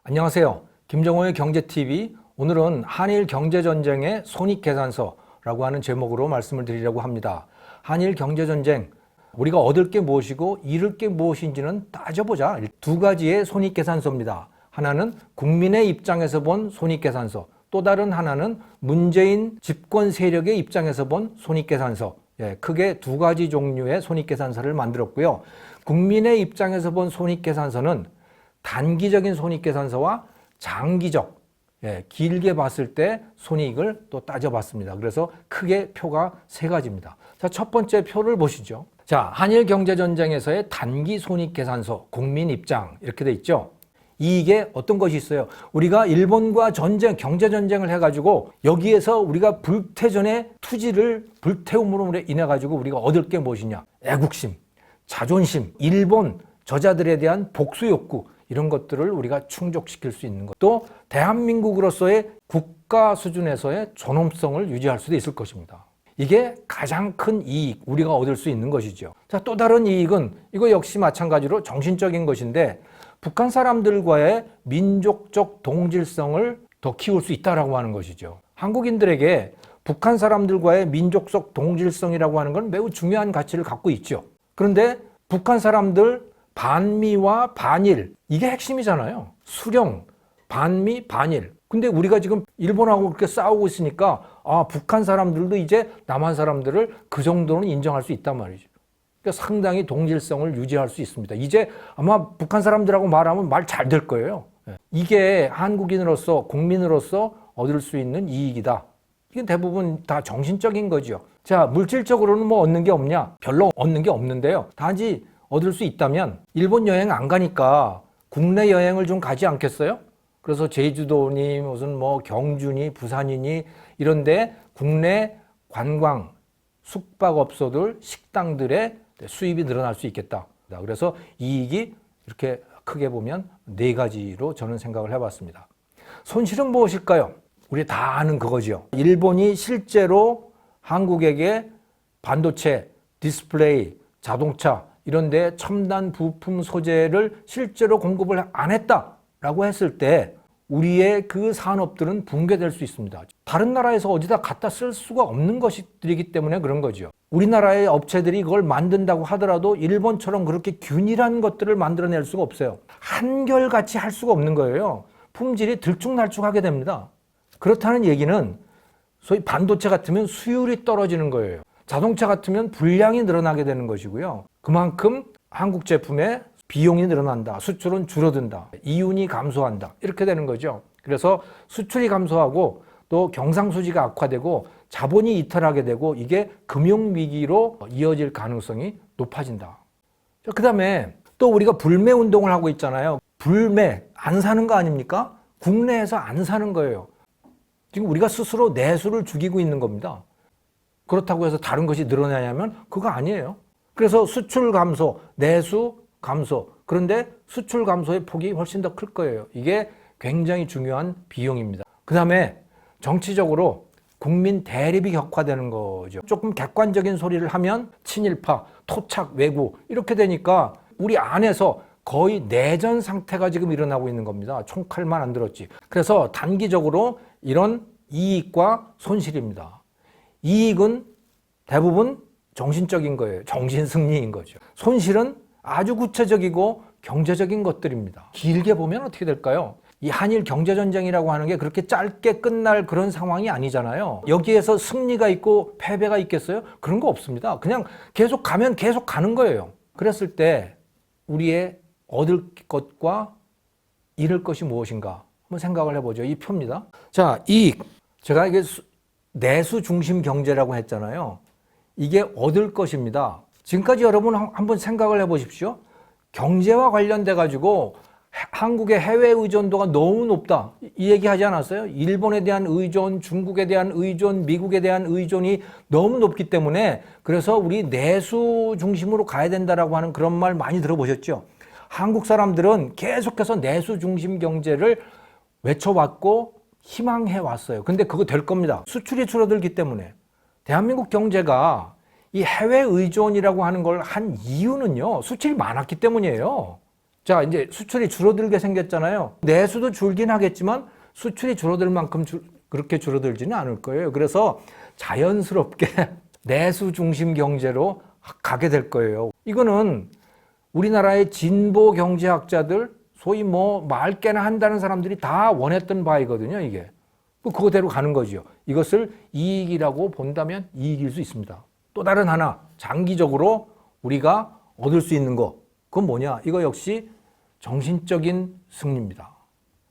안녕하세요. 김정호의 경제TV. 오늘은 한일 경제전쟁의 손익계산서라고 하는 제목으로 말씀을 드리려고 합니다. 한일 경제전쟁, 우리가 얻을 게 무엇이고 잃을 게 무엇인지는 따져보자. 두 가지의 손익계산서입니다. 하나는 국민의 입장에서 본 손익계산서, 또 다른 하나는 문재인 집권 세력의 입장에서 본 손익계산서. 크게 두 가지 종류의 손익계산서를 만들었고요. 국민의 입장에서 본 손익계산서는 단기적인 손익계산서와 장기적, 길게 봤을 때 손익을 또 따져봤습니다. 그래서 크게 표가 세 가지입니다. 자, 첫 번째 표를 보시죠. 자, 한일 경제전쟁에서의 단기 손익계산서, 국민 입장 이렇게 돼 있죠. 이게 어떤 것이 있어요? 우리가 일본과 전쟁, 경제전쟁을 해가지고 여기에서 우리가 불태전의 투지를 불태움으로 인해가지고 우리가 얻을 게 무엇이냐? 애국심, 자존심, 일본 저자들에 대한 복수욕구, 이런 것들을 우리가 충족시킬 수 있는 것. 또 대한민국으로서의 국가 수준에서의 존엄성을 유지할 수도 있을 것입니다. 이게 가장 큰 이익, 우리가 얻을 수 있는 것이죠. 자, 또 다른 이익은 이거 역시 마찬가지로 정신적인 것인데 북한 사람들과의 민족적 동질성을 더 키울 수 있다라고 하는 것이죠. 한국인들에게 북한 사람들과의 민족적 동질성이라고 하는 건 매우 중요한 가치를 갖고 있죠. 그런데 북한 사람들 반미와 반일, 이게 핵심이잖아요. 수령, 반미, 반일. 근데 우리가 지금 일본하고 그렇게 싸우고 있으니까 북한 사람들도 이제 남한 사람들을 그 정도는 인정할 수 있단 말이죠. 그러니까 상당히 동질성을 유지할 수 있습니다. 이제 아마 북한 사람들하고 말하면 말 잘 될 거예요. 이게 한국인으로서, 국민으로서 얻을 수 있는 이익이다. 이게 대부분 다 정신적인 거죠. 자, 물질적으로는 뭐 얻는 게 없냐? 별로 얻는 게 없는데요. 단지 얻을 수 있다면 일본 여행 안 가니까 국내 여행을 좀 가지 않겠어요? 그래서 제주도니 무슨 뭐 경주니 부산이니 이런데 국내 관광 숙박업소들 식당들의 수입이 늘어날 수 있겠다. 그래서 이익이 이렇게 크게 보면 네 가지로 저는 생각을 해봤습니다. 손실은 무엇일까요? 우리 다 아는 그거죠. 일본이 실제로 한국에게 반도체, 디스플레이, 자동차 이런 데 첨단 부품 소재를 실제로 공급을 안 했다라고 했을 때 우리의 그 산업들은 붕괴될 수 있습니다. 다른 나라에서 어디다 갖다 쓸 수가 없는 것들이기 때문에 그런 거죠. 우리나라의 업체들이 그걸 만든다고 하더라도 일본처럼 그렇게 균일한 것들을 만들어낼 수가 없어요. 한결같이 할 수가 없는 거예요. 품질이 들쭉날쭉하게 됩니다. 그렇다는 얘기는 소위 반도체 같으면 수율이 떨어지는 거예요. 자동차 같으면 분량이 늘어나게 되는 것이고요. 그만큼 한국 제품의 비용이 늘어난다. 수출은 줄어든다. 이윤이 감소한다. 이렇게 되는 거죠. 그래서 수출이 감소하고 또 경상수지가 악화되고 자본이 이탈하게 되고 이게 금융위기로 이어질 가능성이 높아진다. 그 다음에 또 우리가 불매 운동을 하고 있잖아요. 불매, 안 사는 거 아닙니까? 국내에서 안 사는 거예요. 지금 우리가 스스로 내수를 죽이고 있는 겁니다. 그렇다고 해서 다른 것이 늘어나냐면 그거 아니에요. 그래서 수출 감소, 내수 감소. 그런데 수출 감소의 폭이 훨씬 더 클 거예요. 이게 굉장히 중요한 비용입니다. 그 다음에 정치적으로 국민 대립이 격화되는 거죠. 조금 객관적인 소리를 하면 친일파, 토착, 왜구 이렇게 되니까 우리 안에서 거의 내전 상태가 지금 일어나고 있는 겁니다. 총칼만 안 들었지. 그래서 단기적으로 이런 이익과 손실입니다. 이익은 대부분 정신적인 거예요. 정신승리인 거죠. 손실은 아주 구체적이고 경제적인 것들입니다. 길게 보면 어떻게 될까요? 이 한일 경제전쟁이라고 하는 게 그렇게 짧게 끝날 그런 상황이 아니잖아요. 여기에서 승리가 있고 패배가 있겠어요? 그런 거 없습니다. 그냥 계속 가면 계속 가는 거예요. 그랬을 때 우리의 얻을 것과 잃을 것이 무엇인가 한번 생각을 해보죠. 이 표입니다. 자, 이익. 제가 이게 내수 중심 경제라고 했잖아요. 이게 얻을 것입니다. 지금까지 여러분 한번 생각을 해보십시오. 경제와 관련돼 가지고 한국의 해외 의존도가 너무 높다. 이 얘기 하지 않았어요? 일본에 대한 의존, 중국에 대한 의존, 미국에 대한 의존이 너무 높기 때문에 그래서 우리 내수 중심으로 가야 된다라고 하는 그런 말 많이 들어보셨죠? 한국 사람들은 계속해서 내수 중심 경제를 외쳐왔고 희망해 왔어요. 근데 그거 될 겁니다. 수출이 줄어들기 때문에. 대한민국 경제가 이 해외 의존이라고 하는 걸 한 이유는요, 수출이 많았기 때문이에요. 자, 이제 수출이 줄어들게 생겼잖아요. 내수도 줄긴 하겠지만 수출이 줄어들 만큼 그렇게 줄어들지는 않을 거예요. 그래서 자연스럽게 내수 중심 경제로 가게 될 거예요. 이거는 우리나라의 진보 경제학자들, 소위 뭐 말깨나 한다는 사람들이 다 원했던 바이거든요, 이게. 그거대로 가는 거죠. 이것을 이익이라고 본다면 이익일 수 있습니다. 또 다른 하나, 장기적으로 우리가 얻을 수 있는 거, 그건 뭐냐? 이거 역시 정신적인 승리입니다.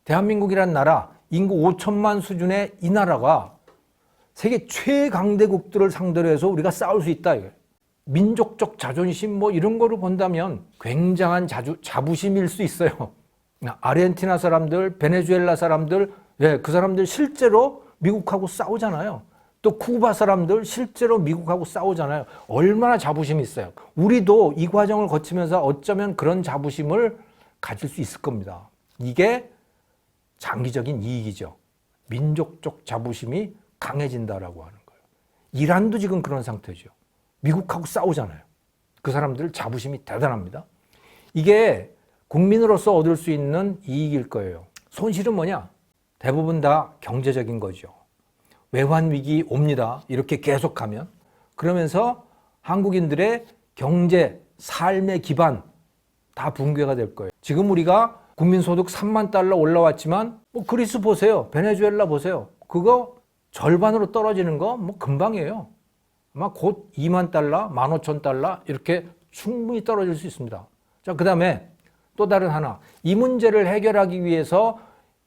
대한민국이라는 나라, 인구 5천만 수준의 이 나라가 세계 최강대국들을 상대로 해서 우리가 싸울 수 있다. 민족적 자존심 뭐 이런 거를 본다면 굉장한 자부심일 수 있어요. 아르헨티나 사람들, 베네수엘라 사람들, 그 사람들 실제로 미국하고 싸우잖아요. 또 쿠바 사람들 실제로 미국하고 싸우잖아요. 얼마나 자부심이 있어요. 우리도 이 과정을 거치면서 어쩌면 그런 자부심을 가질 수 있을 겁니다. 이게 장기적인 이익이죠. 민족적 자부심이 강해진다라고 하는 거예요. 이란도 지금 그런 상태죠. 미국하고 싸우잖아요. 그 사람들 자부심이 대단합니다. 이게 국민으로서 얻을 수 있는 이익일 거예요. 손실은 뭐냐? 대부분 다 경제적인 거죠. 외환 위기 옵니다. 이렇게 계속하면. 그러면서 한국인들의 경제, 삶의 기반 다 붕괴가 될 거예요. 지금 우리가 국민소득 3만 달러 올라왔지만 뭐 그리스 보세요. 베네수엘라 보세요. 그거 절반으로 떨어지는 거 뭐 금방이에요. 아마 곧 2만 달러, 15,000달러 이렇게 충분히 떨어질 수 있습니다. 자, 그 다음에 또 다른 하나. 이 문제를 해결하기 위해서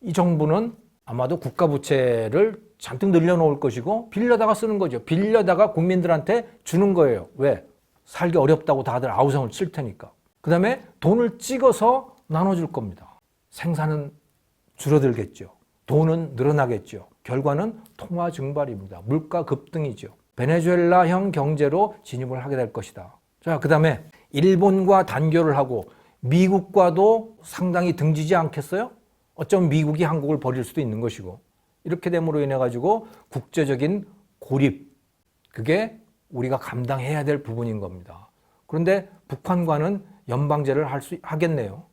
이 정부는 아마도 국가 부채를 잔뜩 늘려놓을 것이고 빌려다가 쓰는 거죠. 빌려다가 국민들한테 주는 거예요. 왜? 살기 어렵다고 다들 아우성을 칠 테니까. 그 다음에 돈을 찍어서 나눠줄 겁니다. 생산은 줄어들겠죠. 돈은 늘어나겠죠. 결과는 통화 증발입니다. 물가 급등이죠. 베네수엘라형 경제로 진입을 하게 될 것이다. 자, 그 다음에 일본과 단교를 하고 미국과도 상당히 등지지 않겠어요? 어쩌면 미국이 한국을 버릴 수도 있는 것이고 이렇게 됨으로 인해 가지고 국제적인 고립, 그게 우리가 감당해야 될 부분인 겁니다. 그런데 북한과는 연방제를 하겠네요.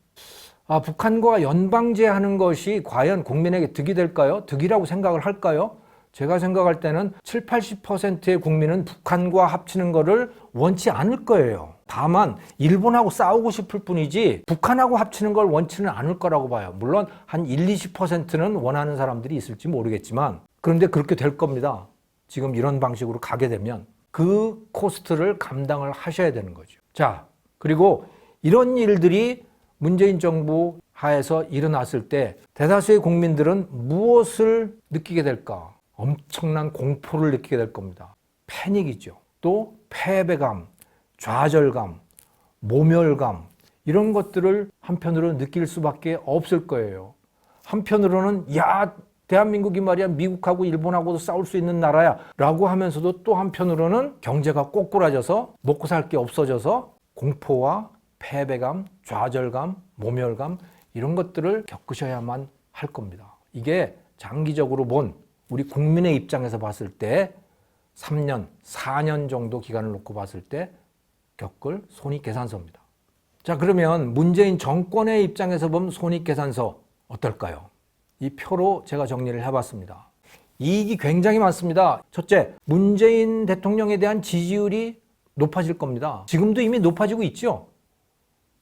북한과 연방제 하는 것이 과연 국민에게 득이 될까요? 득이라고 생각을 할까요? 제가 생각할 때는 7, 80%의 국민은 북한과 합치는 것을 원치 않을 거예요. 다만 일본하고 싸우고 싶을 뿐이지 북한하고 합치는 걸 원치는 않을 거라고 봐요. 물론 한 1, 20%는 원하는 사람들이 있을지 모르겠지만 그런데 그렇게 될 겁니다. 지금 이런 방식으로 가게 되면 그 코스트를 감당을 하셔야 되는 거죠. 자, 그리고 이런 일들이 문재인 정부 하에서 일어났을 때 대다수의 국민들은 무엇을 느끼게 될까? 엄청난 공포를 느끼게 될 겁니다. 패닉이죠. 또 패배감, 좌절감, 모멸감 이런 것들을 한편으로 느낄 수밖에 없을 거예요. 한편으로는 대한민국이 말이야 미국하고 일본하고도 싸울 수 있는 나라야 라고 하면서도 또 한편으로는 경제가 꼬꾸라져서 먹고 살 게 없어져서 공포와 패배감, 좌절감, 모멸감 이런 것들을 겪으셔야만 할 겁니다. 이게 장기적으로 본 우리 국민의 입장에서 봤을 때 3년, 4년 정도 기간을 놓고 봤을 때 겪을 손익계산서입니다. 자, 그러면 문재인 정권의 입장에서 보면 손익계산서 어떨까요? 이 표로 제가 정리를 해봤습니다. 이익이 굉장히 많습니다. 첫째, 문재인 대통령에 대한 지지율이 높아질 겁니다. 지금도 이미 높아지고 있죠.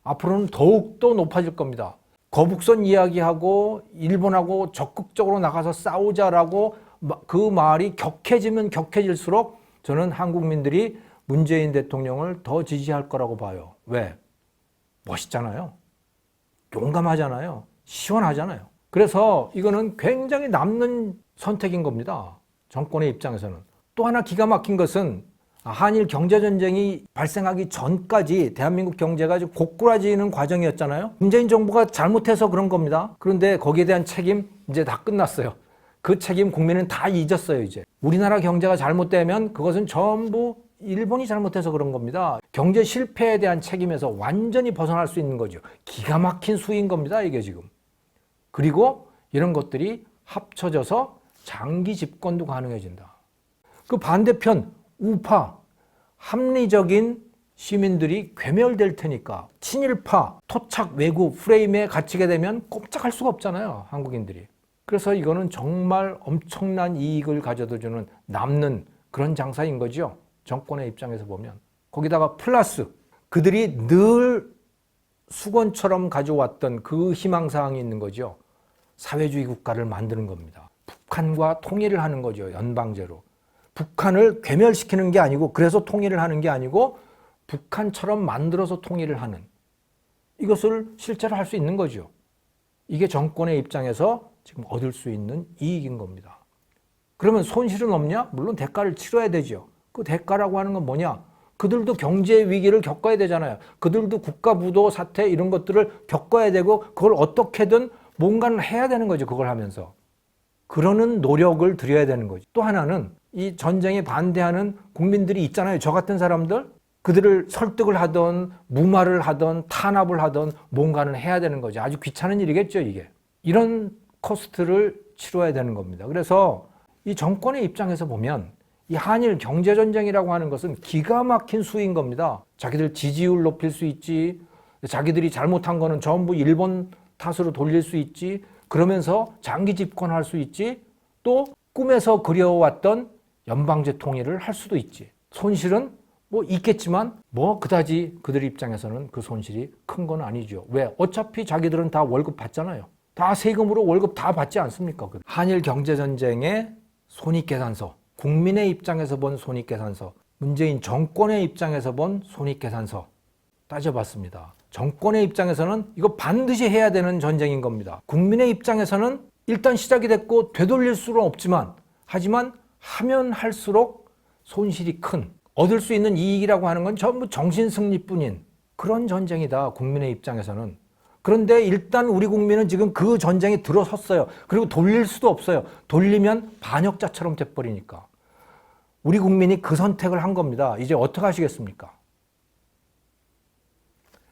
앞으로는 더욱더 높아질 겁니다. 거북선 이야기하고 일본하고 적극적으로 나가서 싸우자라고 그 말이 격해지면 격해질수록 저는 한국민들이 문재인 대통령을 더 지지할 거라고 봐요. 왜? 멋있잖아요. 용감하잖아요. 시원하잖아요. 그래서 이거는 굉장히 남는 선택인 겁니다. 정권의 입장에서는. 또 하나 기가 막힌 것은 한일 경제전쟁이 발생하기 전까지 대한민국 경제가 좀 고꾸라지는 과정이었잖아요. 문재인 정부가 잘못해서 그런 겁니다. 그런데 거기에 대한 책임 이제 다 끝났어요. 그 책임 국민은 다 잊었어요, 이제. 우리나라 경제가 잘못되면 그것은 전부 일본이 잘못해서 그런 겁니다. 경제 실패에 대한 책임에서 완전히 벗어날 수 있는 거죠. 기가 막힌 수인 겁니다, 이게 지금. 그리고 이런 것들이 합쳐져서 장기 집권도 가능해진다. 그 반대편 우파, 합리적인 시민들이 괴멸될 테니까 친일파, 토착 외구 프레임에 갇히게 되면 꼼짝할 수가 없잖아요, 한국인들이. 그래서 이거는 정말 엄청난 이익을 가져다 주는 남는 그런 장사인 거죠. 정권의 입장에서 보면. 거기다가 플러스 그들이 늘 수건처럼 가져왔던 그 희망사항이 있는 거죠. 사회주의 국가를 만드는 겁니다. 북한과 통일을 하는 거죠. 연방제로. 북한을 괴멸시키는 게 아니고 그래서 통일을 하는 게 아니고 북한처럼 만들어서 통일을 하는 이것을 실제로 할 수 있는 거죠. 이게 정권의 입장에서 지금 얻을 수 있는 이익인 겁니다. 그러면 손실은 없냐? 물론 대가를 치러야 되죠. 그 대가라고 하는 건 뭐냐? 그들도 경제 위기를 겪어야 되잖아요. 그들도 국가 부도 사태 이런 것들을 겪어야 되고 그걸 어떻게든 뭔가는 해야 되는 거죠. 그걸 하면서. 그러는 노력을 들여야 되는 거죠. 또 하나는 이 전쟁에 반대하는 국민들이 있잖아요. 저 같은 사람들. 그들을 설득을 하던 무마를 하던 탄압을 하던 뭔가는 해야 되는 거죠. 아주 귀찮은 일이겠죠, 이게. 이런 코스트를 치러야 되는 겁니다. 그래서 이 정권의 입장에서 보면 이 한일 경제전쟁이라고 하는 것은 기가 막힌 수인 겁니다. 자기들 지지율 높일 수 있지, 자기들이 잘못한 거는 전부 일본 탓으로 돌릴 수 있지, 그러면서 장기 집권할 수 있지, 또 꿈에서 그려왔던 연방제 통일을 할 수도 있지. 손실은 뭐 있겠지만 뭐 그다지 그들 입장에서는 그 손실이 큰 건 아니죠. 왜? 어차피 자기들은 다 월급 받잖아요. 다 세금으로 월급 다 받지 않습니까? 한일 경제전쟁의 손익계산서, 국민의 입장에서 본 손익계산서, 문재인 정권의 입장에서 본 손익계산서 따져봤습니다. 정권의 입장에서는 이거 반드시 해야 되는 전쟁인 겁니다. 국민의 입장에서는 일단 시작이 됐고 되돌릴 수는 없지만 하지만 하면 할수록 손실이 큰, 얻을 수 있는 이익이라고 하는 건 전부 정신승리뿐인 그런 전쟁이다, 국민의 입장에서는. 그런데 일단 우리 국민은 지금 그 전쟁에 들어섰어요. 그리고 돌릴 수도 없어요. 돌리면 반역자처럼 돼버리니까. 우리 국민이 그 선택을 한 겁니다. 이제 어떻게 하시겠습니까?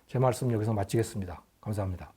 제 말씀 여기서 마치겠습니다. 감사합니다.